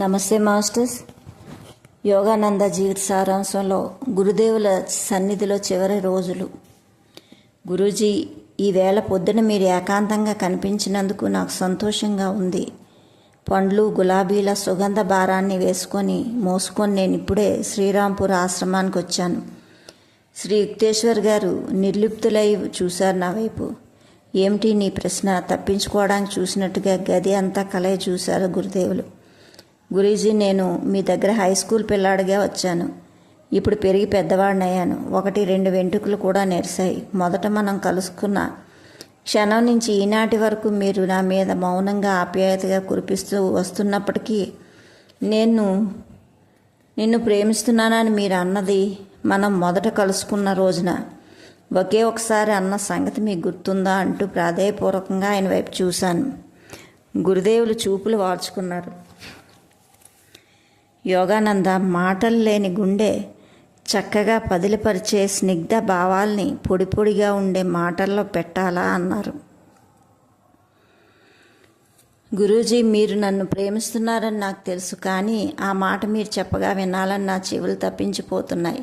నమస్తే మాస్టర్స్. యోగానంద జీవిత సారాంశంలో గురుదేవుల సన్నిధిలో చివరి రోజులు. గురూజీ, ఈవేళ పొద్దున మీరు ఏకాంతంగా కనిపించినందుకు నాకు సంతోషంగా ఉంది. పండ్లు గులాబీల సుగంధ భారాన్ని మోసుకొని నేను ఇప్పుడే శ్రీరాంపూర్ ఆశ్రమానికి వచ్చాను. శ్రీ యుక్తేశ్వర్ గారు నిర్లిప్తులై చూశారు నా వైపు. ఏమిటి నీ ప్రశ్న? తప్పించుకోవడానికి చూసినట్టుగా గది అంతా కలయి చూశారు గురుదేవులు. గురూజీ, నేను మీ దగ్గర హై స్కూల్ పిల్లాడిగా వచ్చాను. ఇప్పుడు పెరిగి పెద్దవాడినయ్యాను. 1-2 వెంట్రుకలు కూడా నెరిశాయి. మొదట మనం కలుసుకున్న క్షణం నుంచి ఈనాటి వరకు మీరు నా మీద మౌనంగా ఆప్యాయతగా కురిపిస్తూ వస్తున్నప్పటికీ నిన్ను ప్రేమిస్తున్నానని మీరు అన్నది మనం మొదట కలుసుకున్న రోజున ఒకే ఒకసారి అన్న సంగతి మీకు గుర్తుందా అంటూ ప్రాధేయపూర్వకంగా ఆయన వైపు చూశాను. గురుదేవులు చూపులు వార్చుకున్నారు. యోగానంద, మాటలు లేని గుండె చక్కగా పదిలిపరిచే స్నిగ్ధ భావాల్ని పొడి పొడిగా ఉండే మాటల్లో పెట్టాలా అన్నారు. గురూజీ, మీరు నన్ను ప్రేమిస్తున్నారని నాకు తెలుసు, కానీ ఆ మాట మీరు చెప్పగా వినాలని నా చెవులు తప్పించిపోతున్నాయి.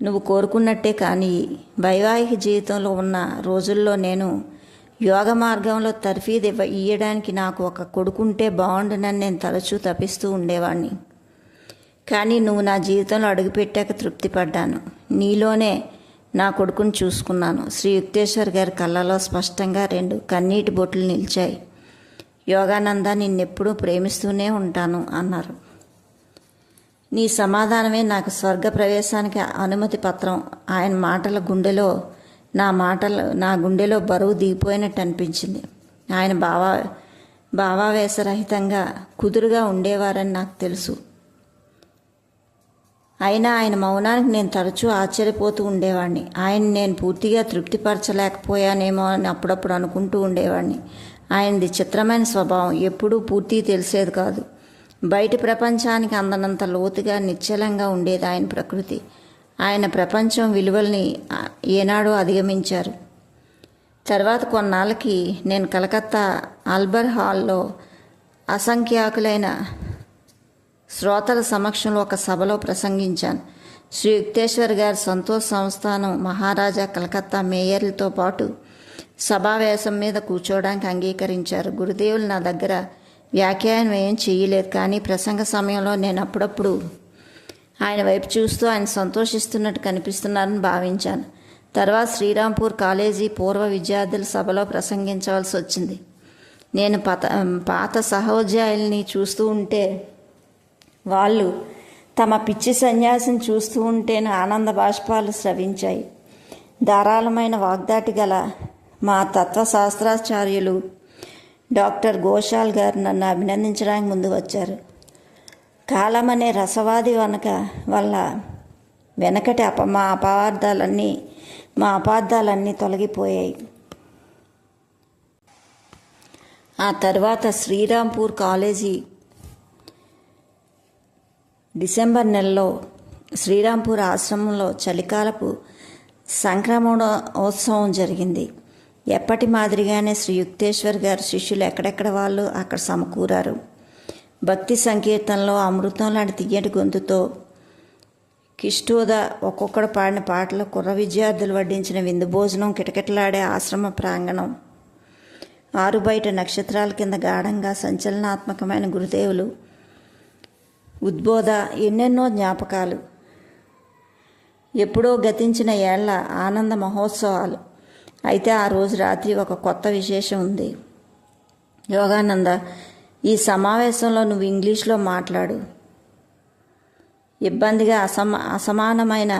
నువ్వు కోరుకున్నట్టే కానీ వైవాహిక జీవితంలో ఉన్న రోజుల్లో నేను యోగ మార్గంలో తర్ఫీదు ఇయ్యడానికి నాకు ఒక కొడుకుంటే బాగుండునని నేను తరచూ తపిస్తూ ఉండేవాడిని. కానీ నువ్వు నా జీవితంలో అడుగుపెట్టాక తృప్తి పడ్డాను. నీలోనే నా కొడుకుని చూసుకున్నాను. శ్రీ యుక్తేశ్వర్ గారి కళ్ళలో స్పష్టంగా 2 కన్నీటి బొట్లు నిలిచాయి. యోగానంద, నిన్నెప్పుడూ ప్రేమిస్తూనే ఉంటాను అన్నారు. నీ సమాధానమే నాకు స్వర్గ ప్రవేశానికి అనుమతి పత్రం. ఆయన నా గుండెలో బరువు దిగిపోయినట్టు అనిపించింది. ఆయన భావావేశరహితంగా కుదురుగా ఉండేవారని నాకు తెలుసు. అయినా ఆయన మౌనానికి నేను తరచూ ఆశ్చర్యపోతూ ఉండేవాడిని. ఆయన నేను పూర్తిగా తృప్తిపరచలేకపోయానేమో అని అప్పుడప్పుడు అనుకుంటూ ఉండేవాడిని. ఆయనది చిత్రమైన స్వభావం. ఎప్పుడూ పూర్తిగా తెలిసేది కాదు. బయటి ప్రపంచానికి అందనంత లోతుగా నిశ్చలంగా ఉండేది ఆయన ప్రకృతి. ఆయన ప్రపంచం విలువల్ని ఏనాడో అధిగమించారు. తర్వాత కొన్నాళ్ళకి నేను కలకత్తా ఆల్బర్ హాల్లో అసంఖ్యాకులైన శ్రోతల సమక్షంలో ఒక సభలో ప్రసంగించాను. శ్రీ యుక్తేశ్వర్ గారి సంతోష్ సంస్థానం మహారాజా కలకత్తా మేయర్లతో పాటు సభావేశం మీద కూర్చోవడానికి అంగీకరించారు. గురుదేవులు నా దగ్గర వ్యాఖ్యానం ఏం చేయలేదు, కానీ ప్రసంగ సమయంలో నేను అప్పుడప్పుడు ఆయన వైపు చూస్తూ ఆయన సంతోషిస్తున్నట్టు కనిపిస్తున్నారని భావించాను. తర్వాత శ్రీరాంపూర్ కాలేజీ పూర్వ విద్యార్థుల సభలో ప్రసంగించవలసి వచ్చింది. నేను పాత సహోద్యాయుల్ని చూస్తూ ఉంటే, వాళ్ళు తమ పిచ్చి సన్యాసిని చూస్తూ ఉంటేనే ఆనంద బాష్పాలు స్రవించాయి. ధారాళమైన వాగ్దాటి గల మా తత్వశాస్త్రాచార్యులు డాక్టర్ ఘోషాల్ గారు నన్ను అభినందించడానికి ముందు వచ్చారు. కాలం అనే రసవాది వల్ల వెనకటి మా అపార్థాలన్నీ తొలగిపోయాయి. ఆ తర్వాత శ్రీరాంపూర్ కాలేజీ డిసెంబర్ నెలలో శ్రీరాంపూర్ ఆశ్రమంలో చలికాలపు సంక్రమణోత్సవం జరిగింది. ఎప్పటి మాదిరిగానే శ్రీ యుక్తేశ్వర్ గారి శిష్యులు ఎక్కడెక్కడ వాళ్ళు అక్కడ సమకూరారు. భక్తి సంకీర్తనలో అమృతం లాంటి తియ్యటి గొంతుతో కిష్టోద ఒక్కొక్కడు పాడిన పాటలు, కుర్ర విద్యార్థులు వడ్డించిన విందు భోజనం, కిటకిటలాడే ఆశ్రమ ప్రాంగణం, ఆరుబయట నక్షత్రాల కింద గాఢంగా సంచలనాత్మకమైన గురుదేవులు ఉద్బోధ, ఎన్నెన్నో జ్ఞాపకాలు, ఎప్పుడో గతించిన ఏళ్ల ఆనంద మహోత్సవాలు. అయితే ఆ రోజు రాత్రి ఒక కొత్త విశేషం ఉంది. యోగానంద, ఈ సమావేశంలో నువ్వు ఇంగ్లీష్లో మాట్లాడు. ఇబ్బందిగా అసమానమైన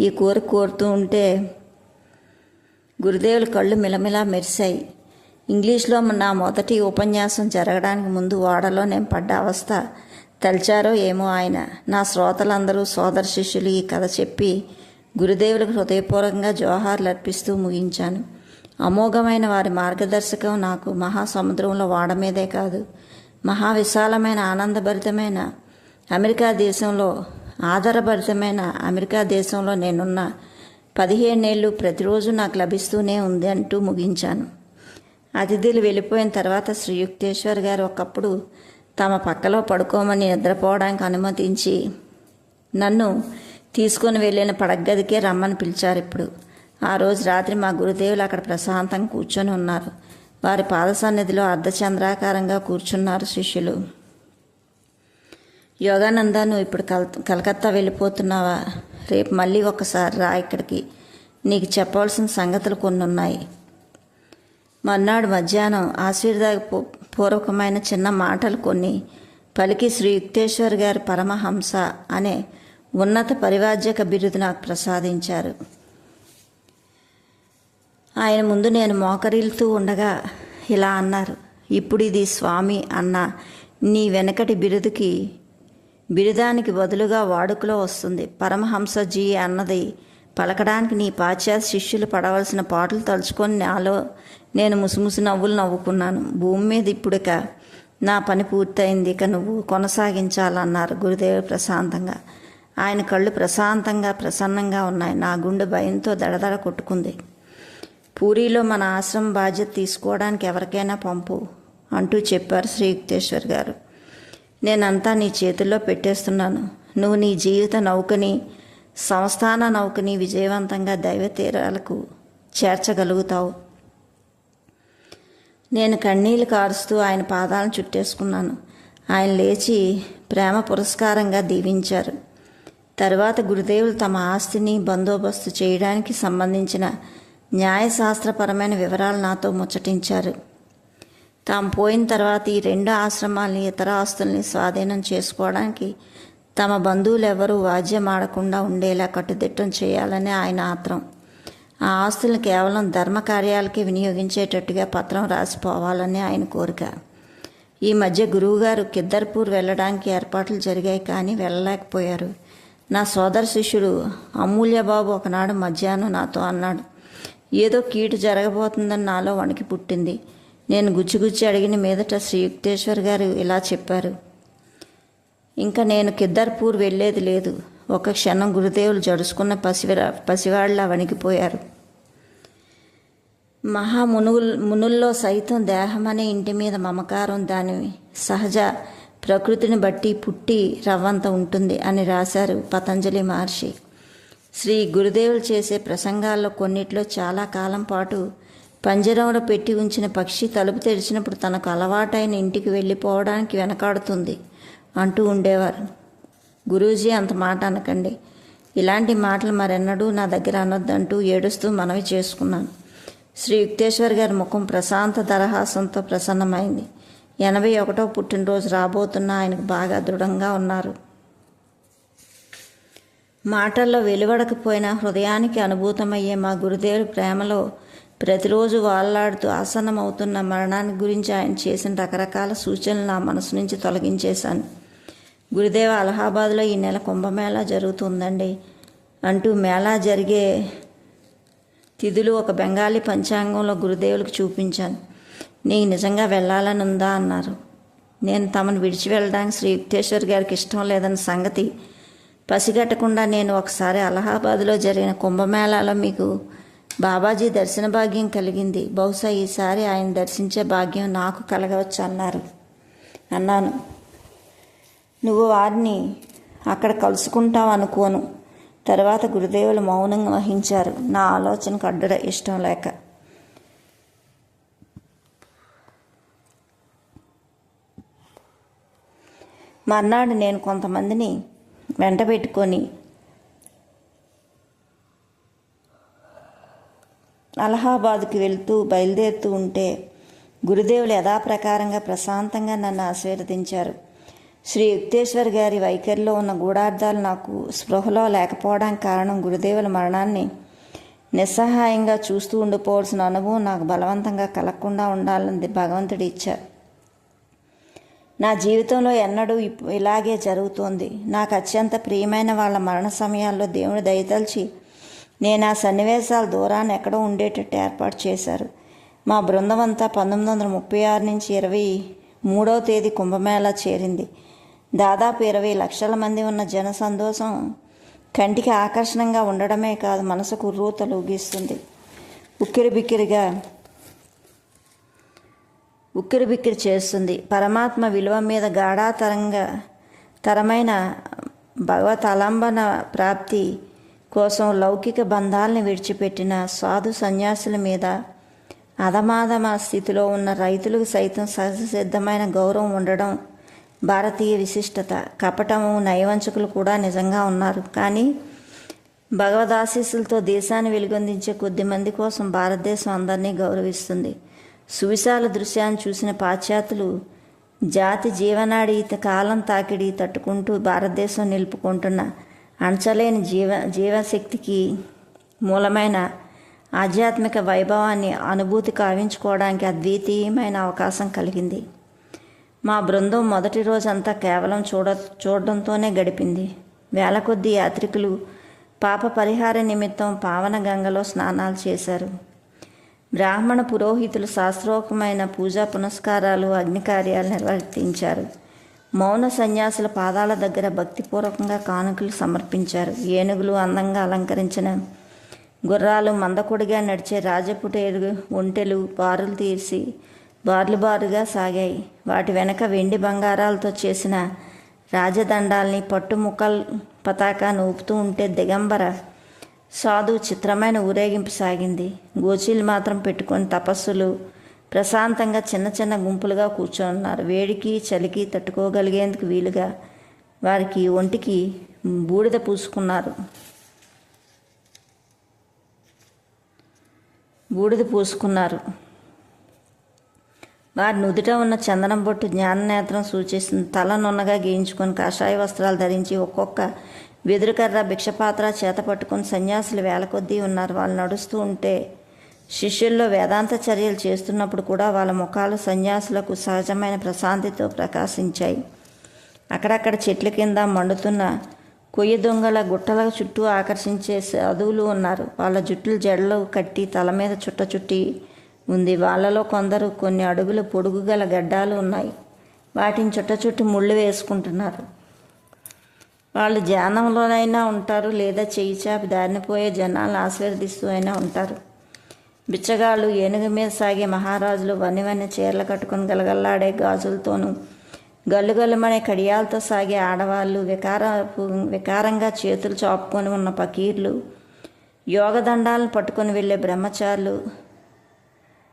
ఈ కోరుతూ ఉంటే గురుదేవుల కళ్ళు మిలమిలా మెరిశాయి. ఇంగ్లీష్లో నా మొదటి ఉపన్యాసం జరగడానికి ముందు ఓడలో నేను పడ్డ అవస్థ తలిచారో ఏమో ఆయన. నా శ్రోతలందరూ సోదర శిష్యులు ఈ కథ చెప్పి గురుదేవులకు హృదయపూర్వకంగా జోహార్లు అర్పిస్తూ ముగించాను. అమోఘమైన వారి మార్గదర్శకం నాకు మహాసముద్రంలో ఓడ మీదే కాదు, మహావిశాలమైన ఆనందభరితమైన ఆదరభరితమైన అమెరికా దేశంలో నేనున్న 15 ఏళ్ళు ప్రతిరోజు నాకు లభిస్తూనే ఉంది అంటూ ముగించాను. అతిథులు వెళ్ళిపోయిన తర్వాత శ్రీ యుక్తేశ్వర్ గారు ఒకప్పుడు తమ పక్కలో పడుకోమని నిద్రపోవడానికి అనుమతించి నన్ను తీసుకొని వెళ్ళిన పడగదికే రమ్మని పిలిచారు. ఇప్పుడు ఆ రోజు రాత్రి మా గురుదేవులు అక్కడ ప్రశాంతంగా కూర్చొని ఉన్నారు. వారి పాద సన్నిధిలో అర్ధచంద్రాకారంగా కూర్చున్నారు శిష్యులు. యోగానంద, నువ్వు ఇప్పుడు కలకత్తా వెళ్ళిపోతున్నావా? రేపు మళ్ళీ ఒకసారి రా ఇక్కడికి, నీకు చెప్పవలసిన సంగతులు కొన్ని ఉన్నాయి. మర్నాడు మధ్యాహ్నం ఆశీర్వాదపూర్వకమైన చిన్న మాటలు కొన్ని పలికి శ్రీ యుక్తేశ్వర్ గారి పరమహంస అనే ఉన్నత పరివార్జక బిరుదు నాకు ప్రసాదించారు. ఆయన ముందు నేను మోకరిల్లుతూ ఉండగా ఇలా అన్నారు: ఇప్పుడు ఇది స్వామి అన్న నీ వెనకటి బిరుదానికి బదులుగా వాడుకలో వస్తుంది. పరమహంసజీ అన్నది పలకడానికి నీ పాశ్చాత్య శిష్యులు పడవలసిన పాటలు తలుచుకొని నాలో నేను ముసుముసు నవ్వులు నవ్వుకున్నాను. భూమి మీద ఇప్పుడిక నా పని పూర్తయింది, ఇక నువ్వు కొనసాగించాలన్నారు గురుదేవుడు ప్రశాంతంగా. ఆయన కళ్ళు ప్రసన్నంగా ఉన్నాయి. నా గుండె భయంతో దడదడ కొట్టుకుంది. పూరీలో మన ఆశ్రమం బాధ్యత తీసుకోవడానికి ఎవరికైనా పంపు అంటూ చెప్పారు శ్రీ యుక్తేశ్వర్ గారు. నేనంతా నీ చేతుల్లో పెట్టేస్తున్నాను. నువ్వు నీ జీవిత నౌకని, సంస్థాన నౌకని విజయవంతంగా దైవ తీరాలకు చేర్చగలుగుతావు. నేను కన్నీళ్లు కారుస్తూ ఆయన పాదాలను చుట్టేసుకున్నాను. ఆయన లేచి ప్రేమ పురస్కారంగా దీవించారు. తరువాత గురుదేవులు తమ ఆస్తిని బందోబస్తు చేయడానికి సంబంధించిన న్యాయశాస్త్రపరమైన వివరాలు నాతో ముచ్చటించారు. తాము పోయిన తర్వాత ఈ 2 ఆశ్రమాలని, ఇతర ఆస్తుల్ని స్వాధీనం చేసుకోవడానికి తమ బంధువులు ఎవరూ వాద్యం ఆడకుండా ఉండేలా కట్టుదిట్టం చేయాలని ఆయన ఆత్రం. ఆ ఆస్తులను కేవలం ధర్మకార్యాలకే వినియోగించేటట్టుగా పత్రం రాసిపోవాలని ఆయన కోరిక. ఈ మధ్య గురువుగారు కిద్దర్పూర్ వెళ్ళడానికి ఏర్పాట్లు జరిగాయి, కానీ వెళ్ళలేకపోయారు. నా సోదర శిష్యుడు అమూల్యబాబు ఒకనాడు మధ్యాహ్నం నాతో అన్నాడు. ఏదో కీడు జరగబోతుందని నాలో వణికి పుట్టింది. నేను గుచ్చి అడిగిన మీదట శ్రీ యుక్తేశ్వర్ గారు ఇలా చెప్పారు: ఇంకా నేను కిద్దర్పూర్ వెళ్ళేది లేదు. ఒక క్షణం గురుదేవులు జడుసుకున్న పసివాళ్ళ వణికిపోయారు. మునుల్లో సైతం దేహమనే ఇంటి మీద మమకారం దాని సహజ ప్రకృతిని బట్టి పుట్టి రవ్వంత ఉంటుంది అని రాశారు పతంజలి మహర్షి. శ్రీ గురుదేవులు చేసే ప్రసంగాల్లో కొన్నిట్లో చాలా కాలం పాటు పంజరంలో పెట్టి ఉంచిన పక్షి తలుపు తెరిచినప్పుడు తనకు అలవాటైన ఇంటికి వెళ్ళిపోవడానికి వెనకాడుతుంది అంటూ ఉండేవారు. గురూజీ, అంత మాట అనకండి, ఇలాంటి మాటలు మరెన్నడూ నా దగ్గర అనొద్దంటూ ఏడుస్తూ మనవి చేసుకున్నాను. శ్రీ యుక్తేశ్వర్ గారి ముఖం ప్రశాంత దరహాసంతో ప్రసన్నమైంది. 81వ పుట్టినరోజు రాబోతున్న ఆయనకు బాగా దృఢంగా ఉన్నారు. మాటల్లో వెలువడకపోయినా హృదయానికి అనుభూతమయ్యే మా గురుదేవుడి ప్రేమలో ప్రతిరోజు వాళ్లాడుతూ ఆసన్నమవుతున్న మరణాన్ని గురించి ఆయన చేసిన రకరకాల సూచనలు నా మనసు నుంచి తొలగించేశాను. గురుదేవ, అలహాబాద్లో ఈ నెల కుంభమేళా జరుగుతుందండి అంటూ మేళా జరిగే తిథులు ఒక బెంగాలీ పంచాంగంలో గురుదేవులకు చూపించాను. నీకు నిజంగా వెళ్ళాలని ఉందా అన్నారు. నేను తమను విడిచి వెళ్ళడానికి శ్రీ యుక్తేశ్వర్ గారికి ఇష్టం లేదన్న సంగతి పసిగట్టకుండా నేను ఒకసారి అలహాబాద్లో జరిగిన కుంభమేళాలో మీకు బాబాజీ దర్శన భాగ్యం కలిగింది. బహుశా ఈసారి ఆయన దర్శించే భాగ్యం నాకు కలగవచ్చు అన్నాను. నువ్వు వారిని అక్కడ కలుసుకుంటావు అనుకోను. తర్వాత గురుదేవులు మౌనం వహించారు, నా ఆలోచనకు అడ్డు ఇష్టం లేక. మర్నాడు నేను కొంతమందిని వెంట పెట్టుకొని అలహాబాద్కి బయలుదేరుతూ ఉంటే గురుదేవులు యథాప్రకారంగా ప్రశాంతంగా నన్ను ఆశీర్వదించారు. శ్రీ యుక్తేశ్వర్ గారి వైఖరిలో ఉన్న గూఢార్థాలు నాకు స్పృహలో లేకపోవడానికి కారణం గురుదేవుల మరణాన్ని నిస్సహాయంగా చూస్తూ ఉండిపోవాల్సిన అనుభవం నాకు బలవంతంగా కలగకుండా ఉండాలని భగవంతుడు ఇచ్చారు. నా జీవితంలో ఎన్నడూ ఇలాగే జరుగుతోంది. నాకు అత్యంత ప్రియమైన వాళ్ళ మరణ సమయాల్లో దేవుని దయతలిచి నేను ఆ సన్నివేశాల దూరాన్ని ఎక్కడో ఉండేటట్టు ఏర్పాటు చేశారు. మా బృందం అంతా 1936 నుంచి 23వ తేదీ కుంభమేళా చేరింది. దాదాపు 20 లక్షల మంది ఉన్న జన సంతోషం కంటికి ఆకర్షణంగా ఉండడమే కాదు, మనసుకు ఉర్రూతలూగిస్తుంది. ఉక్కిరిబిక్కిరి చేస్తుంది. పరమాత్మ విలువ మీద తరమైన భగవత్ అలంబన ప్రాప్తి కోసం లౌకిక బంధాలని విడిచిపెట్టిన సాధు సన్యాసుల మీద అధమాధమ స్థితిలో ఉన్న రైతులకు సైతం సహజసిద్ధమైన గౌరవం ఉండడం భారతీయ విశిష్టత. కపటము, నయవంచకులు కూడా నిజంగా ఉన్నారు. కానీ భగవదాశీస్సులతో దేశాన్ని వెలుగొందించే కొద్ది మంది కోసం భారతదేశం అందరినీ గౌరవిస్తుంది. సువిశాల దృశ్యాన్ని చూసిన పాశ్చాత్యులు జాతి జీవనాడి కాలం తాకిడి తట్టుకుంటూ భారతదేశం నిలుపుకుంటున్న అణచలేని జీవశక్తికి మూలమైన ఆధ్యాత్మిక వైభవాన్ని అనుభూతి కావించుకోవడానికి అద్వితీయమైన అవకాశం కలిగింది. మా బృందం మొదటి రోజంతా కేవలం చూడడంతోనే గడిపింది. వేల కొద్ది యాత్రికులు పాప పరిహార నిమిత్తం పావన గంగలో స్నానాలు చేశారు. బ్రాహ్మణ పురోహితులు శాస్త్రోక్తమైన పూజా పునస్కారాలు, అగ్నికార్యాలు నిర్వర్తించారు. మౌన సన్యాసుల పాదాల దగ్గర భక్తిపూర్వకంగా కానుకలు సమర్పించారు. ఏనుగులు, అందంగా అలంకరించిన గుర్రాలు, మందకొడిగా నడిచే రాజపుటేరు ఒంటెలు బారులుగా సాగాయి. వాటి వెనక వెండి బంగారాలతో చేసిన రాజదండాల్ని, పట్టుముక్కల పతాకాన్ని ఊపుతూ ఉంటే దిగంబర సాధు చిత్రమైన ఊరేగింపు సాగింది. గోచీలు మాత్రం పెట్టుకొని తపస్సులు ప్రశాంతంగా చిన్న చిన్న గుంపులుగా కూర్చోన్నారు. వేడికి చలికి తట్టుకోగలిగేందుకు వీలుగా వారికి ఒంటికి బూడిద పూసుకున్నారు. వారి నుదుట ఉన్న చందనం బొట్టు జ్ఞాననేత్రం సూచిస్తుంది. తల నున్నగా గీయించుకొని కాషాయ వస్త్రాలు ధరించి ఒక్కొక్క వెదురుకర్ర, భిక్షపాత్ర చేత పట్టుకుని సన్యాసులు వేల కొద్దీ ఉన్నారు. వాళ్ళు నడుస్తూ ఉంటే శిష్యుల్లో వేదాంత చర్యలు చేస్తున్నప్పుడు కూడా వాళ్ళ ముఖాలు సన్యాసులకు సహజమైన ప్రశాంతితో ప్రకాశించాయి. అక్కడక్కడ చెట్ల కింద మండుతున్న కొయ్య దొంగల గుట్టల చుట్టూ ఆకర్షించే సాధువులు ఉన్నారు. వాళ్ళ జుట్టులు జడలు కట్టి తల మీద చుట్టి ఉంది. వాళ్ళలో కొందరు కొన్ని అడుగుల పొడుగు గల గడ్డాలు ఉన్నాయి. వాటిని చుట్టి ముళ్ళు వేసుకుంటున్నారు. వాళ్ళు ధ్యానంలోనైనా ఉంటారు, లేదా చెయ్యి చాపి దారినిపోయే జనాలను ఆశీర్వదిస్తూ అయినా ఉంటారు. బిచ్చగాళ్ళు, ఏనుగు మీద సాగే మహారాజులు, వన్ని చీరలు కట్టుకుని గలగల్లాడే గాజులతోనూ గల్లుగల్లుమనే కడియాలతో సాగే ఆడవాళ్ళు, వికారంగా చేతులు చాపుకొని ఉన్న పకీర్లు, యోగదండాలను పట్టుకొని వెళ్ళే బ్రహ్మచారులు,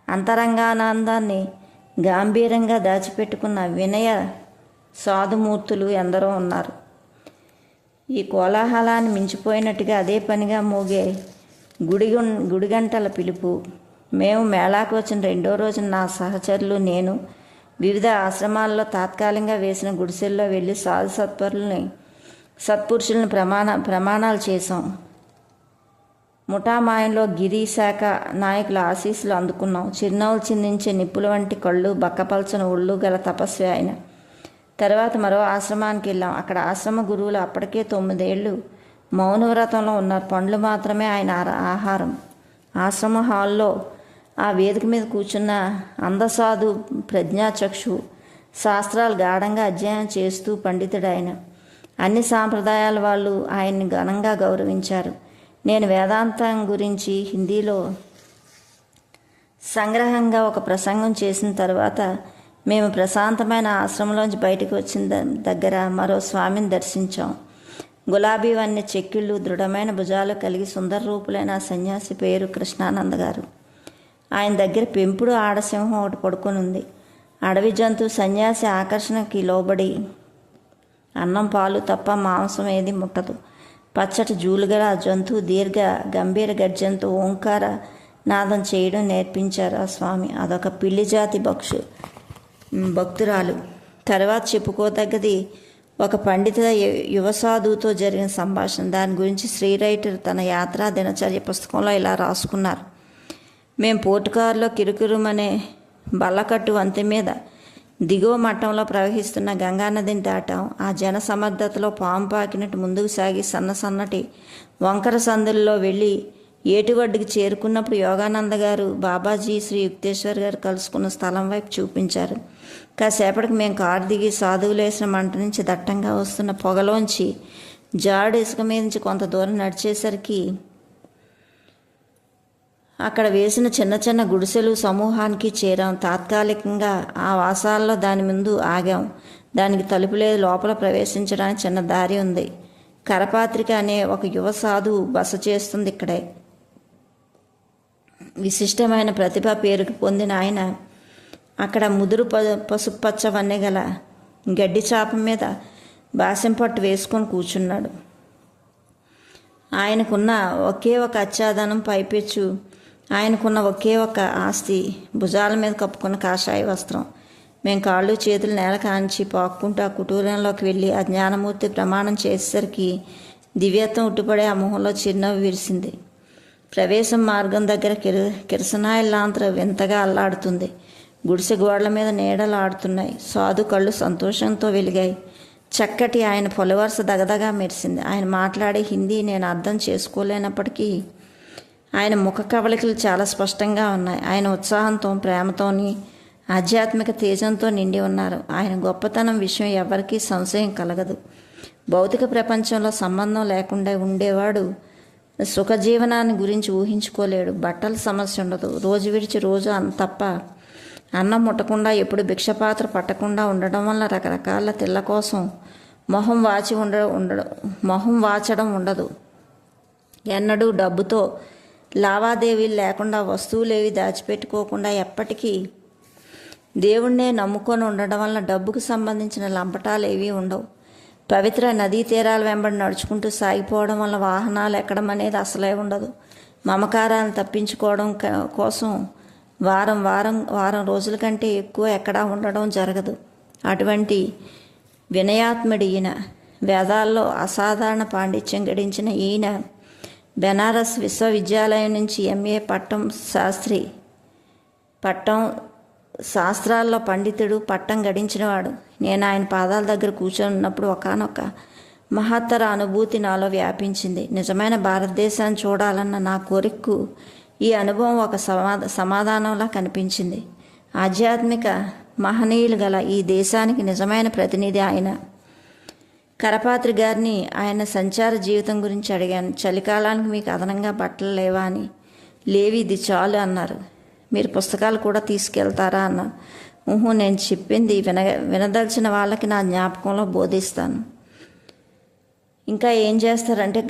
అంతరంగానందాన్ని గాంభీర్యంగా దాచిపెట్టుకున్న వినయ సాధుమూర్తులు ఎందరో ఉన్నారు. ఈ కోలాహలాన్ని మించిపోయినట్టుగా అదే పనిగా మోగే గుడిగంటల పిలుపు. మేము మేళాకు వచ్చిన రెండో రోజున నా సహచరులు, నేను వివిధ ఆశ్రమాల్లో తాత్కాలికంగా వేసిన గుడిసెల్లో వెళ్ళి సాధు సత్పురుషులను ప్రమాణాలు చేశాం. ముఠామాయంలో గిరి శాఖ నాయకుల ఆశీస్సులు అందుకున్నాం. చిరునవ్వులు చిందించే నిప్పుల వంటి కళ్ళు, బక్కపల్చని ఒళ్ళు గల తపస్వి ఆయన. తర్వాత మరో ఆశ్రమానికి వెళ్ళాం. అక్కడ ఆశ్రమ గురువులు అప్పటికే 9 ఏళ్ళు మౌనవ్రతంలో ఉన్నారు. పండ్లు మాత్రమే ఆయన ఆహారం. ఆశ్రమ హాల్లో ఆ వేదిక మీద కూర్చున్న అందసాధు ప్రజ్ఞాచక్షు శాస్త్రాలు గాఢంగా అధ్యయనం చేస్తూ పండితుడు ఆయన. అన్ని సాంప్రదాయాల వాళ్ళు ఆయన్ని ఘనంగా గౌరవించారు. నేను వేదాంతం గురించి హిందీలో సంగ్రహంగా ఒక ప్రసంగం చేసిన తర్వాత మేము ప్రశాంతమైన ఆశ్రమంలోంచి బయటకు వచ్చిన దగ్గర మరో స్వామిని దర్శించాం. గులాబీ వన్నె చెక్కిళ్ళు, దృఢమైన భుజాలు కలిగి సుందర రూపులైన సన్యాసి పేరు కృష్ణానంద గారు. ఆయన దగ్గర పెంపుడు ఆడసింహం ఒకటి పడుకొని ఉంది. అడవి జంతువు సన్యాసి ఆకర్షణకి లోబడి అన్నం పాలు తప్ప మాంసం ఏది ముట్టదు. పచ్చటి జూలుగల ఆ జంతువు దీర్ఘ గంభీర గర్జంతో ఓంకార నాదం చేయడం నేర్పించారు ఆ స్వామి. అదొక పిల్లి జాతి భక్తురాలు. తర్వాత చెప్పుకోదగ్గది ఒక పండిత యువ సాధువుతో జరిగిన సంభాషణ. దాని గురించి శ్రీ రైటర్ తన యాత్రా దినచర్య పుస్తకంలో ఇలా రాసుకున్నారు. మేము పోర్టుకారులో కిరుకిరుమనే బల్లకట్టు వంతె మీద దిగువ మట్టంలో ప్రవహిస్తున్న గంగానదిని దాటాం. ఆ జన సమర్థతలో పాము పాకినట్టు ముందుకు సాగి సన్నటి వంకర సందుల్లో వెళ్ళి ఏటివడ్డుకి చేరుకున్నప్పుడు యోగానంద గారు, బాబాజీ, శ్రీ యుక్తేశ్వర్ గారు కలుసుకున్న స్థలం వైపు చూపించారు. కాసేపటికి మేము కారు దిగి సాధువులేసిన మంట నుంచి దట్టంగా వస్తున్న పొగలోంచి జాడు ఇసుక మీద నుంచి కొంత దూరం నడిచేసరికి అక్కడ వేసిన చిన్న చిన్న గుడిసెలు సమూహానికి చేరాం. తాత్కాలికంగా ఆ వాసాల్లో దాని ముందు ఆగాం. దానికి తలుపు లేదు. లోపల ప్రవేశించడానికి చిన్న దారి ఉంది. కరపాత్రిక అనే ఒక యువ సాధువు బస చేస్తుంది ఇక్కడే. విశిష్టమైన ప్రతిభ పేరుకు పొందిన ఆయన అక్కడ ముదురు పసుపచ్చ వన్నె గల గడ్డి చాప మీద బాసింపట్టు వేసుకొని కూర్చున్నాడు. ఆయనకున్న ఒకే ఒక అచ్చాదనం పైపెచ్చు, ఆయనకున్న ఒకే ఒక ఆస్తి భుజాల మీద కప్పుకున్న కాషాయ వస్త్రం. మేము కాళ్ళు చేతులు నేల కాంచి పాక్కుంటూ ఆ కుటీరంలోకి వెళ్ళి ఆ జ్ఞానమూర్తి ప్రమాణం చేసేసరికి దివ్యత్వం ఉట్టిపడే ఆ మొహంలో చిరునవ్వు విరిసింది. ప్రవేశం మార్గం దగ్గర కిరసనాయిల్లాంతర వింతగా అల్లాడుతుంది. గుడిసె గోడల మీద నీడలు ఆడుతున్నాయి. సాధు కళ్ళు సంతోషంతో వెలిగాయి. చక్కటి ఆయన పొలవరుస దగదగా మెరిసింది. ఆయన మాట్లాడే హిందీ నేను అర్థం చేసుకోలేనప్పటికీ ఆయన ముఖ కవళికలు చాలా స్పష్టంగా ఉన్నాయి. ఆయన ఉత్సాహంతో, ప్రేమతోని, ఆధ్యాత్మిక తేజంతో నిండి ఉన్నారు. ఆయన గొప్పతనం విషయం ఎవరికీ సంశయం కలగదు. భౌతిక ప్రపంచంలో సంబంధం లేకుండా ఉండేవాడు సుఖజీవనాన్ని గురించి ఊహించుకోలేడు. బట్టల సమస్య ఉండదు. రోజు విడిచి రోజు తప్ప అన్నం ముట్టకుండా, ఎప్పుడు భిక్షపాత్ర పట్టకుండా ఉండడం వల్ల రకరకాల తిళ్ళ కోసం మొహం వాచడం ఉండదు. ఎన్నడూ డబ్బుతో లావాదేవీలు లేకుండా, వస్తువులేవి దాచిపెట్టుకోకుండా ఎప్పటికీ దేవుణ్ణే నమ్ముకొని ఉండడం వల్ల డబ్బుకు సంబంధించిన లంపటాలు ఏవీ ఉండవు. పవిత్ర నదీ తీరాల వెంబడి నడుచుకుంటూ సాగిపోవడం వల్ల వాహనాలు ఎక్కడం అనేది అసలే ఉండదు. మమకారాన్ని తప్పించుకోవడం కోసం వారం రోజుల కంటే ఎక్కువ ఎక్కడా ఉండడం జరగదు. అటువంటి వినయాత్ముడి ఈయన. వేదాల్లో అసాధారణ పాండిత్యం గడించిన ఈయన బెనారస్ విశ్వవిద్యాలయం నుంచి ఎంఏ శాస్త్రాల్లో పండితుడు పట్టం గడించినవాడు. నేను ఆయన పాదాల దగ్గర కూర్చొని ఉన్నప్పుడు ఒకానొక మహత్తర అనుభూతి నాలో వ్యాపించింది. నిజమైన భారతదేశాన్ని చూడాలన్న నా కోరికకు ఈ అనుభవం ఒక సమాధానంలా కనిపించింది. ఆధ్యాత్మిక మహనీయులు గల ఈ దేశానికి నిజమైన ప్రతినిధి ఆయన. కరపాత్రి గారిని ఆయన సంచార జీవితం గురించి అడిగాను. చలికాలానికి మీకు అదనంగా బట్టలు లేవా అని. లేవి, ఇది చాలు అన్నారు. మీరు పుస్తకాలు కూడా తీసుకెళ్తారా అన్నారు. నేను చెప్పింది వినదలిచిన వాళ్ళకి నా జ్ఞాపకంలో బోధిస్తాను. ఇంకా ఏం చేస్తారంటే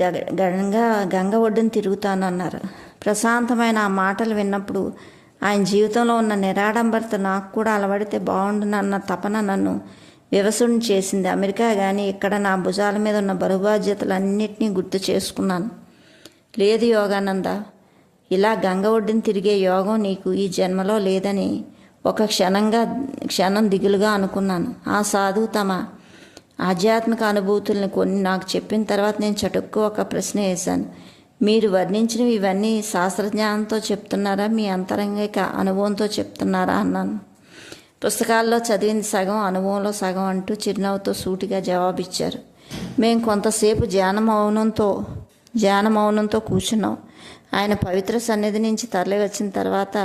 గంగ ఒడ్డున తిరుగుతాను అన్నారు. ప్రశాంతమైన ఆ మాటలు విన్నప్పుడు ఆయన జీవితంలో ఉన్న నిరాడంబరత నాకు కూడా అలవడితే బాగుండునన్న తపన నన్ను వివసుని చేసింది. అమెరికా కానీ ఇక్కడ నా భుజాల మీద ఉన్న బరువు బాధ్యతలన్నింటినీ గుర్తు చేసుకున్నాను. లేదు యోగానంద, ఇలా గంగ ఒడ్డుని తిరిగే యోగం నీకు ఈ జన్మలో లేదని ఒక క్షణం దిగులుగా అనుకున్నాను. ఆ సాధువు తమ ఆధ్యాత్మిక అనుభూతుల్ని కొన్ని నాకు చెప్పిన తర్వాత నేను చటుక్కు ఒక ప్రశ్న వేశాను. మీరు వర్ణించినవి ఇవన్నీ శాస్త్రజ్ఞానంతో చెప్తున్నారా, మీ అంతరంగిక అనుభవంతో చెప్తున్నారా అన్నాను. పుస్తకాల్లో చదివింది సగం, అనుభవంలో సగం అంటూ చిరునవ్వుతో సూటిగా జవాబిచ్చారు. మేము కొంతసేపు ధ్యాన మౌనంతో కూర్చున్నాం. ఆయన పవిత్ర సన్నిధి నుంచి తరలి వచ్చిన తర్వాత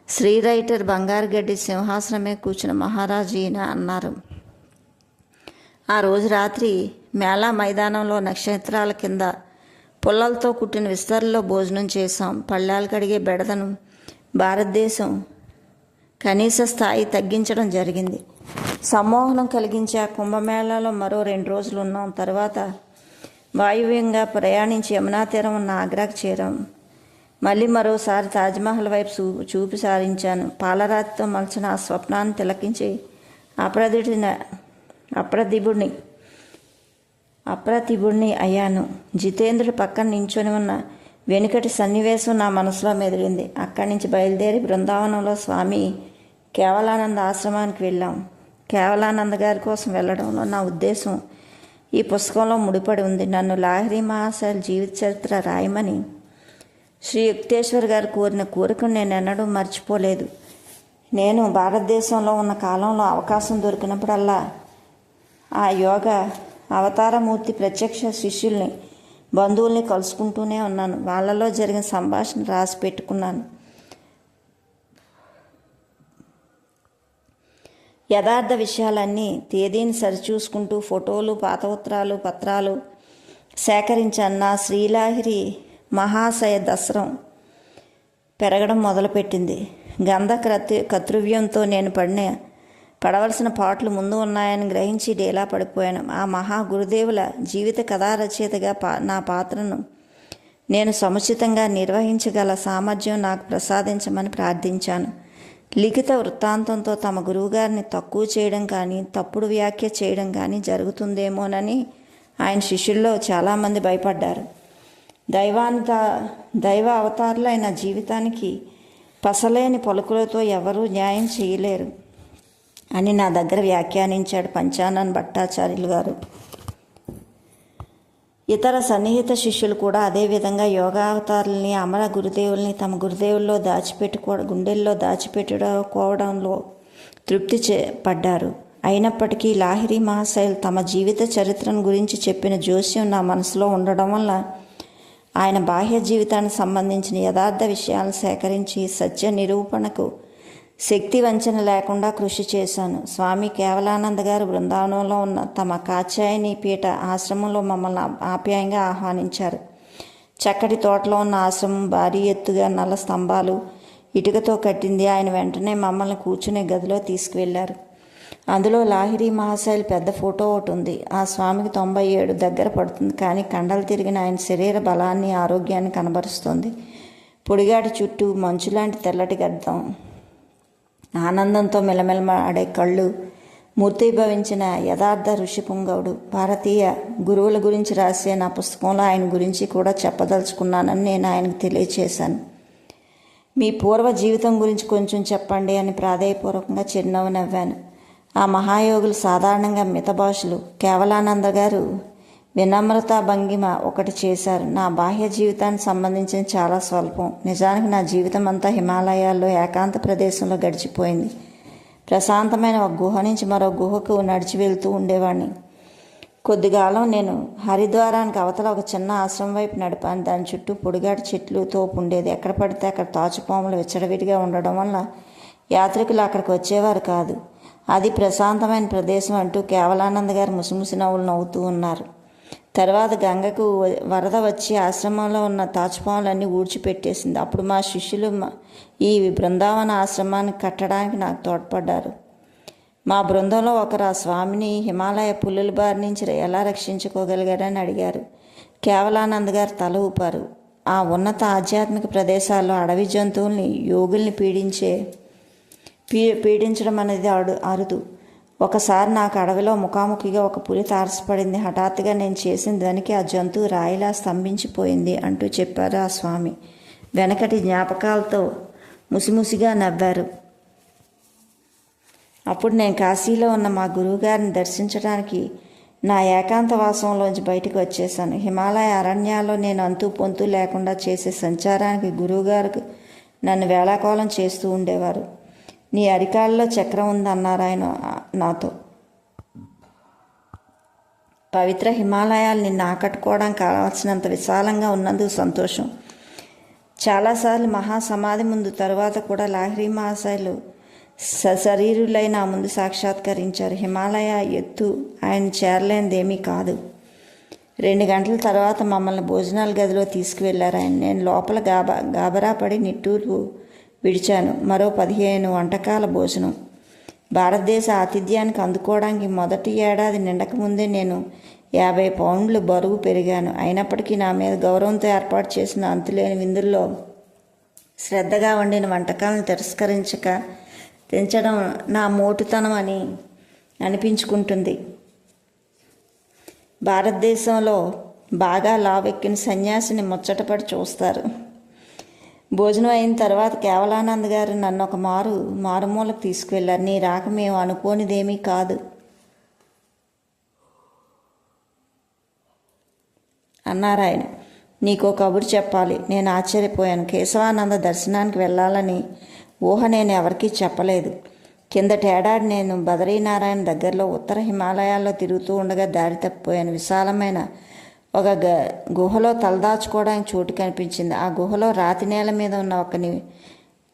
శ్రీ రైటర్ బంగారుగడ్డి సింహాసనమే కూర్చున్న మహారాజు ఈయన అన్నారు. ఆ రోజు రాత్రి మేళా మైదానంలో నక్షత్రాల కింద పుల్లలతో కుట్టిన విస్తరలో భోజనం చేశాం. పళ్ళాలు కడిగే బెడదను భారతదేశం కనీస స్థాయి తగ్గించడం జరిగింది. సమ్మోహనం కలిగించే ఆ కుంభమేళాలో మరో 2 రోజులు ఉన్నాం. తర్వాత వాయువ్యంగా ప్రయాణించి యమునా తీరం ఉన్న ఆగ్రాకు చేరాం. మళ్ళీ మరోసారి తాజ్మహల్ వైపు చూపి సారించాను. పాలరాతితో మలచిన ఆ స్వప్నాన్ని తిలకించి అప్రతిభుడిని అయ్యాను. జితేంద్రుడి పక్కన నించొని ఉన్న వెనుకటి సన్నివేశం నా మనసులో మెదిలింది. అక్కడి నుంచి బయలుదేరి బృందావనంలో స్వామి కేవలానంద ఆశ్రమానికి వెళ్ళాం. కేవలానంద గారి కోసం వెళ్ళడంలో నా ఉద్దేశం ఈ పుస్తకంలో ముడిపడి ఉంది. నన్ను లాహిరి మహాశయుల జీవిత చరిత్ర రాయమని శ్రీ యుక్తేశ్వర్ గారు కోరిన కోరికను నేను ఎన్నడూ మర్చిపోలేదు. నేను భారతదేశంలో ఉన్న కాలంలో అవకాశం దొరికినప్పుడల్లా ఆ యోగ అవతారమూర్తి ప్రత్యక్ష శిష్యుల్ని, బంధువుల్ని కలుసుకుంటూనే ఉన్నాను. వాళ్ళలో జరిగిన సంభాషణ రాసి పెట్టుకున్నాను. యథార్థ విషయాలన్నీ తేదీని సరిచూసుకుంటూ ఫోటోలు, పాత ఉత్తరాలు, పత్రాలు సేకరించాను. నా శ్రీలాహిరి మహాశయ దసరం పెరగడం మొదలుపెట్టింది. గంధ కర్తృవ్యంతో నేను పడవలసిన పాటలు ముందు ఉన్నాయని గ్రహించి డేలా పడిపోయాను. ఆ మహా గురుదేవుల జీవిత కథా రచయితగా నా పాత్రను నేను సముచితంగా నిర్వహించగల సామర్థ్యం నాకు ప్రసాదించమని ప్రార్థించాను. లిఖిత వృత్తాంతంతో తమ గురువుగారిని తక్కువ చేయడం కానీ తప్పుడు వ్యాఖ్య చేయడం కానీ జరుగుతుందేమోనని ఆయన శిష్యుల్లో చాలామంది భయపడ్డారు. దైవ అవతారులైన జీవితానికి పసలేని పలుకులతో ఎవరూ న్యాయం చేయలేరు అని నా దగ్గర వ్యాఖ్యానించాడు పంచానన్ భట్టాచార్యులు గారు. ఇతర సన్నిహిత శిష్యులు కూడా అదేవిధంగా యోగావతారుల్ని అమర గురుదేవుల్ని తమ గురుదేవుల్లో గుండెల్లో దాచిపెట్టుకోవడంలో తృప్తి పడ్డారు. అయినప్పటికీ లాహిరి మహాశయులు తమ జీవిత చరిత్రను గురించి చెప్పిన జోస్యం నా మనసులో ఉండడం వల్ల ఆయన బాహ్య జీవితానికి సంబంధించిన యథార్థ విషయాలను సేకరించి సత్య నిరూపణకు శక్తి వంచన లేకుండా కృషి చేశాను. స్వామి కేవలానంద గారు బృందావనంలో ఉన్న తమ కాచాయని పీఠ ఆశ్రమంలో మమ్మల్ని ఆప్యాయంగా ఆహ్వానించారు. చక్కటి తోటలో ఉన్న ఆశ్రమం భారీ ఎత్తుగా నల్ల స్తంభాలు ఇటుకతో కట్టింది. ఆయన వెంటనే మమ్మల్ని కూర్చునే గదిలో తీసుకువెళ్లారు. అందులో లాహిరి మహాశయులు పెద్ద ఫోటో ఒకటి ఉంది. ఆ స్వామికి 97 దగ్గర పడుతుంది, కానీ కండలు తిరిగిన ఆయన శరీర బలాన్ని ఆరోగ్యాన్ని కనబరుస్తుంది. పొడిగాటి చుట్టూ మంచులాంటి తెల్లటి గడ్డం, ఆనందంతో మెలమెలమాడే కళ్ళు, మూర్తిభవించిన యథార్థ ఋషి పుంగవుడు. భారతీయ గురువుల గురించి రాసే నా పుస్తకంలో ఆయన గురించి కూడా చెప్పదలుచుకున్నానని నేను ఆయనకు తెలియచేశాను. మీ పూర్వ జీవితం గురించి కొంచెం చెప్పండి అని ప్రాధేయపూర్వకంగా చిరునవ్వు నవ్వాను. ఆ మహాయోగులు సాధారణంగా మితభాషులు. కేవలానంద గారు వినమ్రతా భంగిమ ఒకటి చేశారు. నా బాహ్య జీవితానికి సంబంధించిన చాలా స్వల్పం. నిజానికి నా జీవితం అంతా హిమాలయాల్లో ఏకాంత ప్రదేశంలో గడిచిపోయింది. ప్రశాంతమైన ఒక గుహ నుంచి మరో గుహకు నడిచి వెళ్తూ ఉండేవాడిని. కొద్దికాలం నేను హరిద్వారానికి అవతల ఒక చిన్న ఆశ్రమం వైపు నడిపాను. దాని చుట్టూ పొడిగాటి చెట్లు తోపు ఉండేది. ఎక్కడ పడితే అక్కడ తాచుపాములు విచ్చడవిడిగా ఉండడం వల్ల యాత్రికులు అక్కడికి వచ్చేవారు కాదు. అది ప్రశాంతమైన ప్రదేశం అంటూ కేవలానంద గారు ముసిముసి నవ్వులు నవ్వుతూ ఉన్నారు. తర్వాత గంగకు వరద వచ్చి ఆశ్రమంలో ఉన్న తాచుపాములన్నీ ఊడ్చిపెట్టేసింది. అప్పుడు మా శిష్యులు ఈ బృందావన ఆశ్రమాన్ని కట్టడానికి నాకు తోడ్పడ్డారు. మా బృందంలో ఒకరు ఆ స్వామిని హిమాలయ పులుల బారి నుంచి ఎలా రక్షించుకోగలిగారని అడిగారు. కేవలానంద గారు తల ఊపారు. ఆ ఉన్నత ఆధ్యాత్మిక ప్రదేశాల్లో అడవి జంతువుల్ని యోగుల్ని పీడించడం అనేది అరుదు. ఒకసారి నాకు అడవిలో ముఖాముఖిగా ఒక పులి తారసపడింది. హఠాత్తుగా నేను చేసిన దానికి ఆ జంతువు రాయిలా స్తంభించిపోయింది అంటూ చెప్పారు ఆ స్వామి. వెనకటి జ్ఞాపకాలతో ముసిముసిగా నవ్వారు. అప్పుడు నేను కాశీలో ఉన్న మా గురువుగారిని దర్శించడానికి నా ఏకాంతవాసంలోంచి బయటకు వచ్చేసాను. హిమాలయ అరణ్యాల్లో నేను అంతు పొంతు లేకుండా చేసే సంచారానికి గురువుగారు నన్ను వేళాకోళం చేస్తూ ఉండేవారు. నీ అరికాళ్ళలో చక్రం ఉందన్నారు ఆయన నాతో. పవిత్ర హిమాలయాలు నిన్ను ఆకట్టుకోవడానికి కావాల్సినంత విశాలంగా ఉన్నందుకు సంతోషం. చాలాసార్లు మహాసమాధి ముందు తరువాత కూడా లాహిరి మహాశయులు సశరీరులై నా ముందు సాక్షాత్కరించారు. హిమాలయ ఎత్తు ఆయన చేరలేనిదేమీ కాదు. 2 గంటల తర్వాత మమ్మల్ని భోజనాల గదిలో తీసుకువెళ్లారు ఆయన. నేను లోపల గాబరా పడి నిట్టూరు విడిచాను. మరో 15 వంటకాల భోజనం. భారతదేశ ఆతిథ్యానికి అందుకోవడానికి మొదటి ఏడాది నిండకముందే నేను 50 పౌండ్లు బరువు పెరిగాను. అయినప్పటికీ నా మీద గౌరవంతో ఏర్పాటు చేసిన అంతులేని విందుల్లో శ్రద్ధగా వండిన వంటకాలను తినడం నా మోటుతనం అని అనిపించుకుంటుంది. భారతదేశంలో బాగా లావెక్కిన సన్యాసిని ముచ్చటపడి చూస్తారు. భోజనం అయిన తర్వాత కేవలానంద గారు నన్ను ఒక మారుమూలకు తీసుకువెళ్ళారు. నీ రాక మేము అనుకోనిదేమీ కాదు అన్నారు ఆయన. నీకో కబురు చెప్పాలి. నేను ఆశ్చర్యపోయాను. కేశవానంద దర్శనానికి వెళ్ళాలని ఊహ నేను ఎవరికీ చెప్పలేదు. కిందటేడాది నేను బదరీనారాయణ దగ్గరలో ఉత్తర హిమాలయాల్లో తిరుగుతూ ఉండగా దారి తప్పిపోయాను. విశాలమైన ఒక గుహలో తలదాచుకోవడానికి చోటు కనిపించింది. ఆ గుహలో రాతి నేల మీద ఉన్న ఒక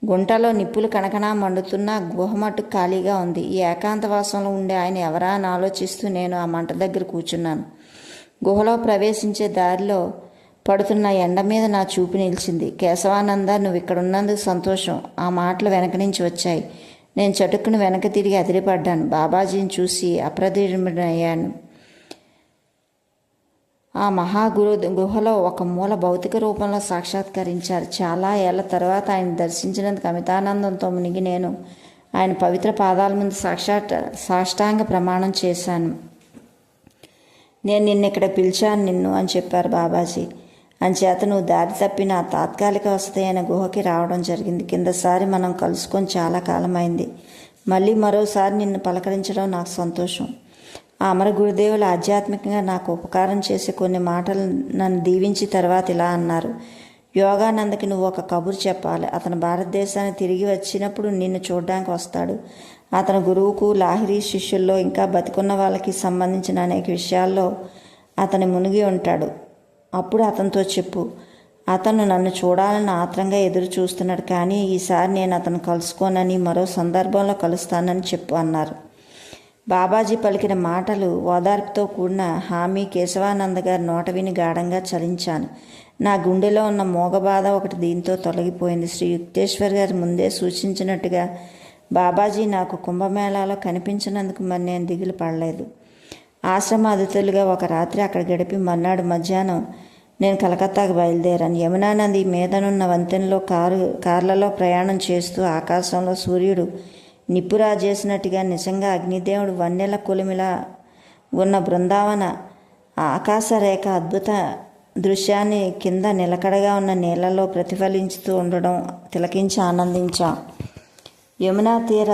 గుంటలో నిప్పులు కణకణా మండుతున్న గుహ మట్టుకు ఖాళీగా ఉంది. ఈ ఏకాంతవాసంలో ఉండే ఆయన ఎవరా అని ఆలోచిస్తూ నేను ఆ మంట దగ్గర కూర్చున్నాను. గుహలో ప్రవేశించే దారిలో పడుతున్న ఎండ మీద నా చూపు నిలిచింది. కేశవానంద, నువ్వు ఇక్కడున్నందుకు సంతోషం. ఆ మాటలు వెనక నుంచి వచ్చాయి. నేను చటుక్కును వెనక తిరిగి అదిరిపడ్డాను. బాబాజీని చూసి అప్రతిమయ్యాను. ఆ గుహలో ఒక మూల భౌతిక రూపంలో సాక్షాత్కరించారు. చాలా ఏళ్ల తర్వాత ఆయన దర్శించినందుకు అమితానందంతో మునిగి నేను ఆయన పవిత్ర పాదాల ముందు సాష్టాంగ ప్రమాణం చేశాను. నేను నిన్నిక్కడ పిలిచాను నిన్ను అని చెప్పారు బాబాజీ. అంచేత నువ్వు దారి తప్పిన తాత్కాలిక వసతి అయిన గుహకి రావడం జరిగింది. కిందసారి మనం కలుసుకొని చాలా కాలమైంది. మళ్ళీ మరోసారి నిన్ను పలకరించడం నాకు సంతోషం. ఆ అమర గురుదేవులు ఆధ్యాత్మికంగా నాకు ఉపకారం చేసే కొన్ని మాటలు నన్ను దీవించి తర్వాత ఇలా అన్నారు. యోగానందకి నువ్వు ఒక కబురు చెప్పాలి. అతను భారతదేశానికి తిరిగి వచ్చినప్పుడు నిన్ను చూడడానికి వస్తాడు. అతని గురువుకు, లాహిరి శిష్యుల్లో ఇంకా బతికున్న వాళ్ళకి సంబంధించిన అనేక విషయాల్లో అతను మునిగి ఉంటాడు. అప్పుడు అతనితో చెప్పు. అతను నన్ను చూడాలని ఆత్రంగా ఎదురు చూస్తున్నాడు. కానీ ఈసారి నేను అతను కలుసుకోనని, మరో సందర్భంలో కలుస్తానని చెప్పు అన్నారు. బాబాజీ పలికిన మాటలు ఓదార్పుతో కూడిన హామీ కేశవానంద గారి నోట విని గాఢంగా చలించాను. నా గుండెలో ఉన్న మోగబాధ ఒకటి దీంతో తొలగిపోయింది. శ్రీ యుక్తేశ్వర్ గారు ముందే సూచించినట్టుగా బాబాజీ నాకు కుంభమేళాలో కనిపించినందుకు మరి నేను దిగులు పడలేదు. ఆశ్రమ అతిథులుగా ఒక రాత్రి అక్కడ గడిపి మర్నాడు మధ్యాహ్నం నేను కలకత్తాకు బయలుదేరాను. యమునా నది మీదనున్న వంతెనలో కార్లలో ప్రయాణం చేస్తూ ఆకాశంలో సూర్యుడు నిప్పురాజేసినట్టుగా నిజంగా అగ్నిదేవుడు వన్నెల కొలిమిలా ఉన్న బృందావన ఆకాశరేఖ అద్భుత దృశ్యాన్ని కింద నిలకడగా ఉన్న నీళ్లలో ప్రతిఫలించుతూ ఉండడం తిలకించి ఆనందించాం. యమునా తీర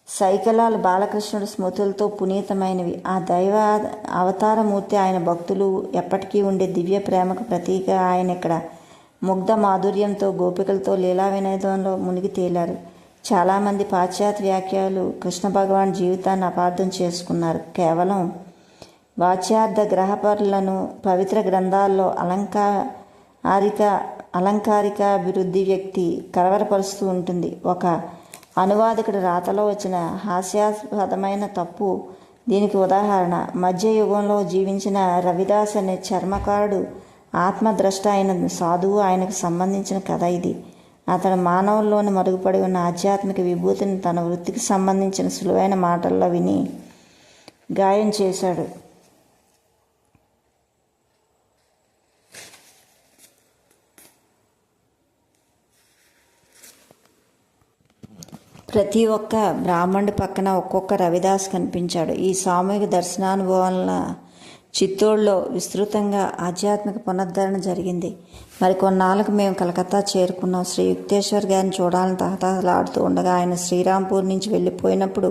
సైకలాలు బాలకృష్ణుడు స్మృతులతో పునీతమైనవి. ఆ దైవ అవతారమూర్తి ఆయన భక్తులు ఎప్పటికీ ఉండే దివ్య ప్రేమకు ప్రతీక. ఆయన ఇక్కడ ముగ్ధ మాధుర్యంతో గోపికలతో లీలా వినోదంలో మునిగి తేలారు. చాలామంది పాశ్చాత్య వ్యాఖ్యలు కృష్ణ భగవాన్ జీవితాన్ని అపార్థం చేసుకున్నారు. కేవలం వాచ్యార్థ గ్రహపరులను పవిత్ర గ్రంథాల్లో అలంకారిక అభివృద్ధి వ్యక్తి కలవరపరుస్తూ ఉంటుంది. ఒక అనువాదకుడు రాతలో వచ్చిన హాస్యాస్పదమైన తప్పు దీనికి ఉదాహరణ. మధ్యయుగంలో జీవించిన రవిదాస్ అనే చర్మకారుడు ఆత్మద్రష్ట అయిన సాధువు, ఆయనకు సంబంధించిన కథ ఇది. అతడు మానవుల్లోని మరుగుపడి ఉన్న ఆధ్యాత్మిక విభూతిని తన వృత్తికి సంబంధించిన సులువైన మాటల్లో విని గాయం చేశాడు. ప్రతి ఒక్క బ్రాహ్మణుడి పక్కన ఒక్కొక్క రవిదాస్ కనిపించాడు. ఈ సామూహిక దర్శనానుభవాల చిత్తోడ్లో విస్తృతంగా ఆధ్యాత్మిక పునరుద్ధరణ జరిగింది. మరి కొన్నాళ్ళకు మేము కలకత్తా చేరుకున్నాం. శ్రీ యుక్తేశ్వర్ గారిని చూడాలని తహతహలాడుతూ ఉండగా ఆయన శ్రీరాంపూర్ నుంచి వెళ్ళిపోయినప్పుడు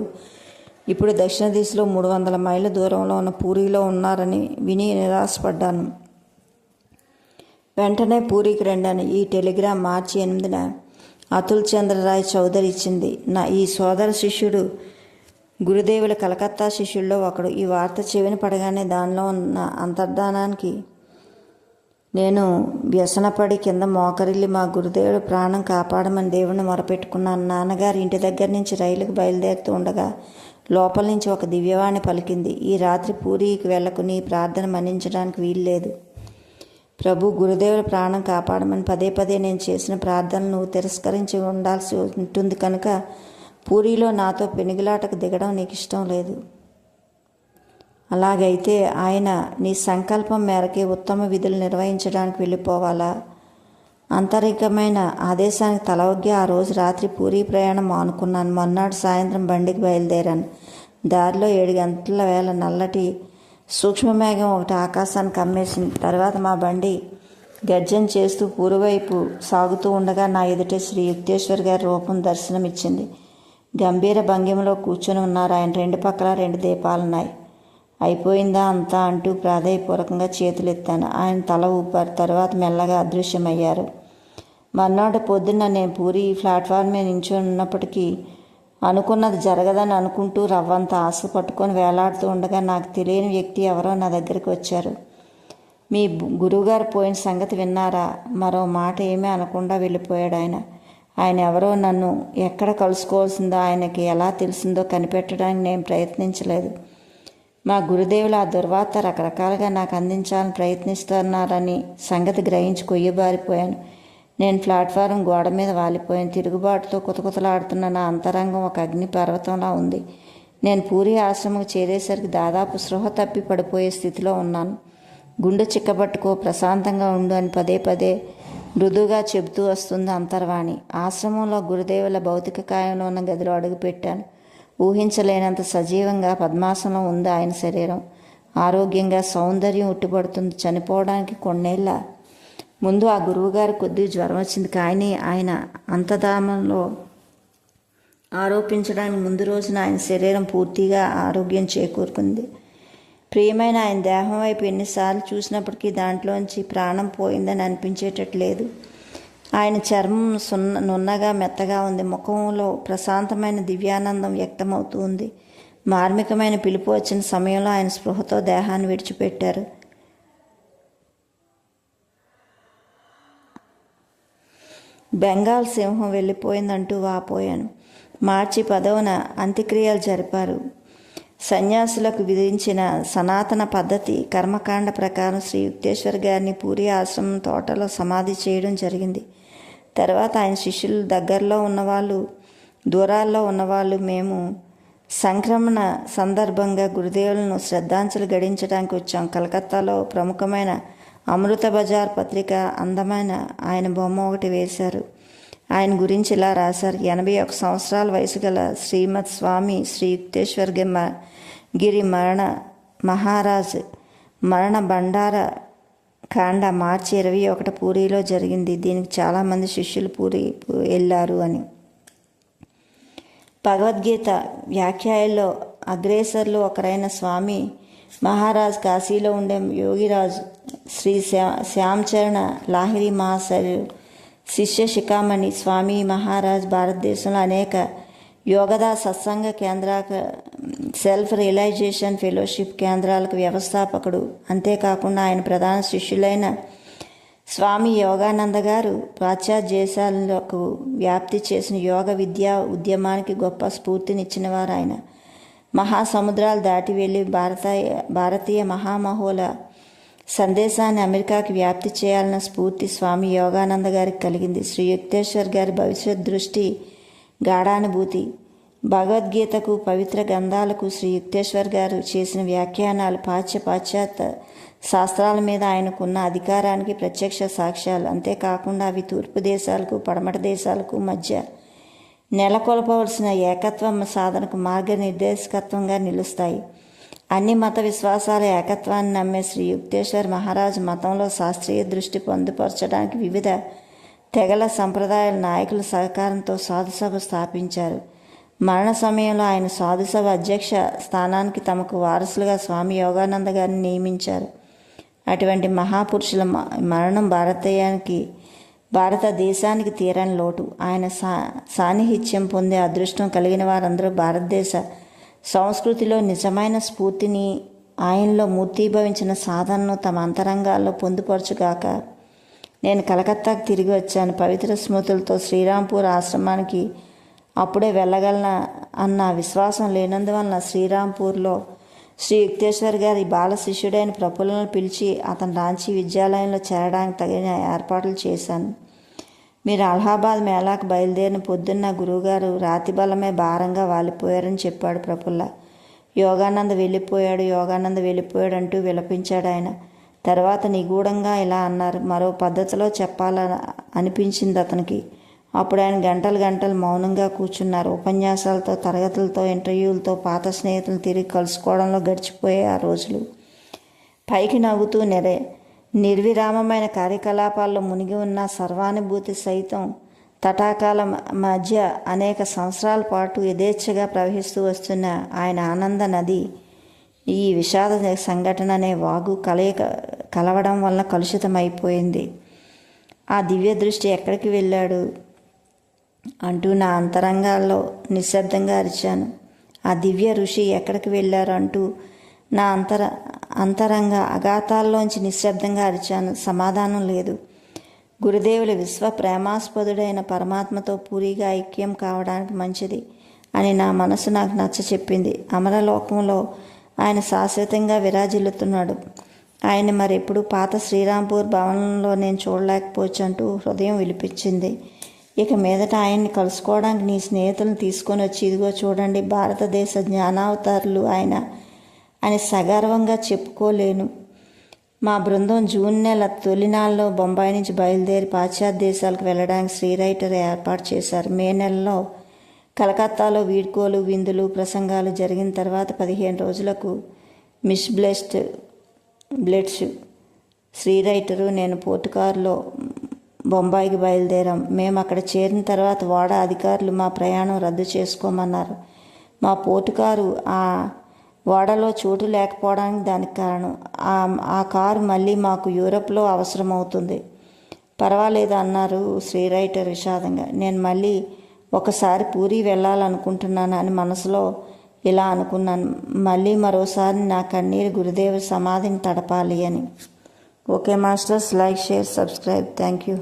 ఇప్పుడు దక్షిణ దిశలో 300 మైళ్ళ దూరంలో ఉన్న పూరీలో ఉన్నారని విని నిరాశపడ్డాను. వెంటనే పూరికి రండాను. ఈ టెలిగ్రామ్ మార్చి 8న అతుల్ చంద్రరాయ్ చౌదరి ఇచ్చింది. ఈ సోదర శిష్యుడు గురుదేవుల కలకత్తా శిష్యుల్లో ఒకడు. ఈ వార్త చెవిన పడగానే దానిలో ఉన్న అంతర్ధానానికి నేను వ్యసనపడి కింద మోకరిల్లి మా గురుదేవుడు ప్రాణం కాపాడమని దేవుణ్ణి మొరపెట్టుకున్నాను. నాన్నగారు ఇంటి దగ్గర నుంచి రైలుకు బయలుదేరుతూ ఉండగా లోపల నుంచి ఒక దివ్యవాణి పలికింది. ఈ రాత్రి పూరికి వెళ్ళకు, నీ ప్రార్థన మన్నించడానికి వీల్లేదు. ప్రభు, గురుదేవుల ప్రాణం కాపాడమని పదే పదే నేను చేసిన ప్రార్థనలు నువ్వు తిరస్కరించి ఉండాల్సి ఉంటుంది కనుక పూరిలో నాతో పెనుగులాటకు దిగడం నీకు ఇష్టం లేదు. అలాగైతే ఆయన నీ సంకల్పం మేరకే ఉత్తమ విధులు నిర్వహించడానికి వెళ్ళిపోవాలా? అంతరికమైన ఆదేశానికి తలవగ్గి ఆ రోజు రాత్రి పూరీ ప్రయాణం మానుకున్నాను. మొన్నాడు సాయంత్రం బండికి బయలుదేరాను. దారిలో 7 గంటల వేళ నల్లటి సూక్ష్మమేఘం ఒకటి ఆకాశాన్ని కమ్మేసింది. తర్వాత మా బండి గర్జన చేస్తూ పూర్వవైపు సాగుతూ ఉండగా నా ఎదుటే శ్రీ యుక్తేశ్వర్ గారి రూపం దర్శనమిచ్చింది. గంభీర భంగిమలో కూర్చొని ఉన్నారు ఆయన. 2 పక్కల 2 దీపాలున్నాయి. అయిపోయిందా అంతా అంటూ ప్రాధేయపూర్వకంగా చేతులెత్తాను. ఆయన తల ఊపారు. తర్వాత మెల్లగా అదృశ్యమయ్యారు. మర్నాడు పొద్దున్న నేను పూరి ప్లాట్ఫామ్ మీద నించొని ఉన్నప్పటికీ అనుకున్నది జరగదని అనుకుంటూ రవ్వంత ఆశ పట్టుకొని వేలాడుతూ ఉండగా నాకు తెలియని వ్యక్తి ఎవరో నా దగ్గరికి వచ్చారు. మీ గురువుగారు పోయిన సంగతి విన్నారా? మరో మాట ఏమీ అనకుండా వెళ్ళిపోయాడు ఆయన. ఆయన ఎవరో, నన్ను ఎక్కడ కలుసుకోవాల్సిందో ఆయనకి ఎలా తెలిసిందో కనిపెట్టడానికి నేను ప్రయత్నించలేదు. మా గురుదేవులు ఆ దుర్వార్త రకరకాలుగా నాకు అందించాలని ప్రయత్నిస్తున్నారని సంగతి గ్రహించి కొయ్యబారిపోయాను. నేను ప్లాట్ఫారం గోడ మీద వాలిపోయాను. తిరుగుబాటుతో కుతకుతలాడుతున్న నా అంతరంగం ఒక అగ్ని పర్వతంలా ఉంది. నేను పూరి ఆశ్రమంకు చేరేసరికి దాదాపు స్పృహ తప్పి పడిపోయే స్థితిలో ఉన్నాను. గుండె చిక్కబట్టుకో, ప్రశాంతంగా ఉండు అని పదే పదే మృదువుగా చెబుతూ వస్తుంది అంతర్వాణి. ఆశ్రమంలో గురుదేవుల భౌతిక కాయంలో ఉన్న గదిలో అడుగుపెట్టాను. ఊహించలేనంత సజీవంగా పద్మాసనంలో ఉంది ఆయన శరీరం. ఆరోగ్యంగా సౌందర్యం ఉట్టిపడుతుంది. చనిపోవడానికి కొన్నేళ్ల ముందు ఆ గురువుగారు కొద్దిగా జ్వరం వచ్చింది. కానీ ఆయన అంతధామంలో ఆరోపించడానికి ముందు రోజున ఆయన శరీరం పూర్తిగా ఆరోగ్యం చేకూరుకుంది. ప్రియమైన ఆయన దేహం వైపు ఎన్నిసార్లు చూసినప్పటికీ దాంట్లోంచి ప్రాణం పోయిందని అనిపించేటట్లేదు. ఆయన చర్మం నున్నగా మెత్తగా ఉంది. ముఖంలో ప్రశాంతమైన దివ్యానందం వ్యక్తమవుతూ ఉంది. మార్మికమైన పిలుపు వచ్చిన సమయంలో ఆయన స్పృహతో దేహాన్ని విడిచిపెట్టారు. బెంగాల్ సింహం వెళ్ళిపోయిందంటూ వాపోయాను. మార్చి 10న అంత్యక్రియలు జరిపారు. సన్యాసులకు విధించిన సనాతన పద్ధతి కర్మకాండ ప్రకారం శ్రీ యుక్తేశ్వర్ గారిని పూరి ఆశ్రమం తోటలో సమాధి చేయడం జరిగింది. తర్వాత ఆయన శిష్యులు, దగ్గరలో ఉన్నవాళ్ళు, దూరాల్లో ఉన్నవాళ్ళు మేము సంక్రమణ సందర్భంగా గురుదేవులను శ్రద్ధాంజలి గడించడానికి వచ్చాం. కలకత్తాలో ప్రముఖమైన అమృత బజార్ పత్రిక అందమైన ఆయన బొమ్మ ఒకటి వేశారు. ఆయన గురించి ఇలా రాశారు: 81 సంవత్సరాల వయసు గల శ్రీమద్ స్వామి శ్రీ యుక్తేశ్వర్ గిరి మహారాజ్ మరణ బండార కాండ మార్చి 21 పూరిలో జరిగింది. దీనికి చాలామంది శిష్యులు పూరి వెళ్ళారు అని. భగవద్గీత వ్యాఖ్యాయాల్లో అగ్రేసర్లు ఒకరైన స్వామి మహారాజ్, కాశీలో ఉండే యోగిరాజు శ్రీ శ్యామచరణ లాహిరి మహాశయులు శిష్య శిఖామణి స్వామి మహారాజ్ భారతదేశంలో అనేక యోగదా సత్సంగ కేంద్రాలకు, సెల్ఫ్ రియలైజేషన్ ఫెలోషిప్ కేంద్రాలకు వ్యవస్థాపకుడు. అంతేకాకుండా ఆయన ప్రధాన శిష్యులైన స్వామి యోగానంద గారు పాశ్చాత్య దేశాలకు వ్యాప్తి చేసిన యోగ విద్యా ఉద్యమానికి గొప్ప స్ఫూర్తినిచ్చినవారు. ఆయన మహాసముద్రాలు దాటి వెళ్ళి భారతీయ మహామహోల సందేశాన్ని అమెరికాకి వ్యాప్తి చేయాలన్న స్ఫూర్తి స్వామి యోగానంద గారికి కలిగింది. శ్రీ యుక్తేశ్వర్ గారి భవిష్యత్ దృష్టి, గాఢానుభూతి, భగవద్గీతకు, పవిత్ర గ్రంథాలకు శ్రీ యుక్తేశ్వర్ గారు చేసిన వ్యాఖ్యానాలు పాశ్చాత్య శాస్త్రాల మీద ఆయనకున్న అధికారానికి ప్రత్యక్ష సాక్ష్యాలు. అంతేకాకుండా అవి తూర్పు దేశాలకు, పడమట దేశాలకు మధ్య నెలకొల్పవలసిన ఏకత్వం సాధనకు మార్గనిర్దేశకత్వంగా నిలుస్తాయి. అన్ని మత విశ్వాసాల ఏకత్వాన్ని నమ్మే శ్రీ యుక్తేశ్వర్ మహారాజ్ మతంలో శాస్త్రీయ దృష్టి పొందుపరచడానికి వివిధ తెగల సంప్రదాయాల నాయకుల సహకారంతో సాధుసభ స్థాపించారు. మరణ సమయంలో ఆయన సాధుసభ అధ్యక్ష స్థానానికి తమకు వారసులుగా స్వామి యోగానంద గారిని నియమించారు. అటువంటి మహాపురుషుల మరణం భారతదేశానికి తీరని లోటు. ఆయన సాన్నిహిత్యం పొందే అదృష్టం కలిగిన వారందరూ భారతదేశ సంస్కృతిలో నిజమైన స్ఫూర్తిని, ఆయనలో మూర్తీభవించిన సాధనను తమ అంతరంగాల్లో పొందుపరచుగాక. నేను కలకత్తాకు తిరిగి వచ్చాను. పవిత్ర స్మృతులతో శ్రీరాంపూర్ ఆశ్రమానికి అప్పుడే వెళ్ళగలన అన్న విశ్వాసం లేనందువలన శ్రీరాంపూర్లో శ్రీ యుక్తేశ్వర్ గారి బాల శిష్యుడైన ప్రఫుల్లను పిలిచి అతను రాంచీ విద్యాలయంలో చేరడానికి తగిన ఏర్పాట్లు చేశాను. మీరు అలహాబాద్ మేళాకు బయలుదేరిన పొద్దున్న గురువుగారు రాతి బలమే భారంగా వాలిపోయారని చెప్పాడు ప్రఫుల్ల. యోగానంద వెళ్ళిపోయాడు అంటూ విలపించాడు ఆయన. తర్వాత నిగూఢంగా ఇలా అన్నారు: మరో పద్ధతిలో చెప్పాలని అనిపించింది అతనికి. అప్పుడు ఆయన గంటలు మౌనంగా కూర్చున్నారు. ఉపన్యాసాలతో, తరగతులతో, ఇంటర్వ్యూలతో, పాత స్నేహితులను తిరిగి కలుసుకోవడంలో గడిచిపోయే ఆ రోజులు. పైకి నవ్వుతూ నిర్విరామమైన కార్యకలాపాల్లో మునిగి ఉన్న సర్వానుభూతి సైతం తటాకాల మధ్య అనేక సంవత్సరాల పాటు యథేచ్ఛగా ప్రవహిస్తూ వస్తున్న ఆయన ఆనంద నది ఈ విషాద సంఘటన అనే వాగు కలవడం వల్ల కలుషితమైపోయింది. ఆ దివ్య దృష్టి ఎక్కడికి వెళ్ళాడు అంటూ నా అంతరంగాల్లో నిశ్శబ్దంగా అరిచాను. ఆ దివ్య ఋషి ఎక్కడికి వెళ్ళారు అంటూ నా అంతరంగ అగాతాల్లోంచి నిశ్శబ్దంగా అరిచాను. సమాధానం లేదు. గురుదేవుల విశ్వ ప్రేమాస్పదుడైన పరమాత్మతో పూరిగా ఐక్యం కావడానికి మంచిది అని నా మనసు నాకు నచ్చ చెప్పింది. అమరలోకంలో ఆయన శాశ్వతంగా విరాజిల్లుతున్నాడు. ఆయన మరెప్పుడు పాత శ్రీరాంపూర్ భవనంలో నేను చూడలేకపోవచ్చు అంటూ హృదయం విలిపించింది. ఇక మీదట ఆయన్ని కలుసుకోవడానికి నీ స్నేహితులను తీసుకొని వచ్చి ఇదిగో చూడండి భారతదేశ జ్ఞానావతారులు ఆయన అని సగర్వంగా చెప్పుకోలేను. మా బృందం జూన్ నెల తొలినాళ్ళలో బొంబాయి నుంచి బయలుదేరి పాశ్చాత్య దేశాలకు వెళ్ళడానికి శ్రీ రైటర్ ఏర్పాటు చేశారు. మే నెలలో కలకత్తాలో వీడ్కోలు విందులు ప్రసంగాలు జరిగిన తర్వాత 15 రోజులకు మిస్ బ్లెట్స్ శ్రీ రైటరు నేను పోర్టుకారులో బొంబాయికి బయలుదేరాం. మేము అక్కడ చేరిన తర్వాత ఓడ అధికారులు మా ప్రయాణం రద్దు చేసుకోమన్నారు. మా పోర్టుకారు ఆ ఓడలో చోటు లేకపోవడానికి దానికి కారణం. ఆ కారు మళ్ళీ మాకు యూరప్లో అవసరమవుతుంది. పర్వాలేదు అన్నారు శ్రీ రైటర్ విషాదంగా. నేను మళ్ళీ ఒకసారి పూరి వెళ్ళాలనుకుంటున్నాను అని మనసులో ఇలా అనుకున్నాను. మళ్ళీ మరోసారి నా కన్నీరు గురుదేవుడి సమాధిని తడపాలి అని. Okay masters, like, share, subscribe. Thank you.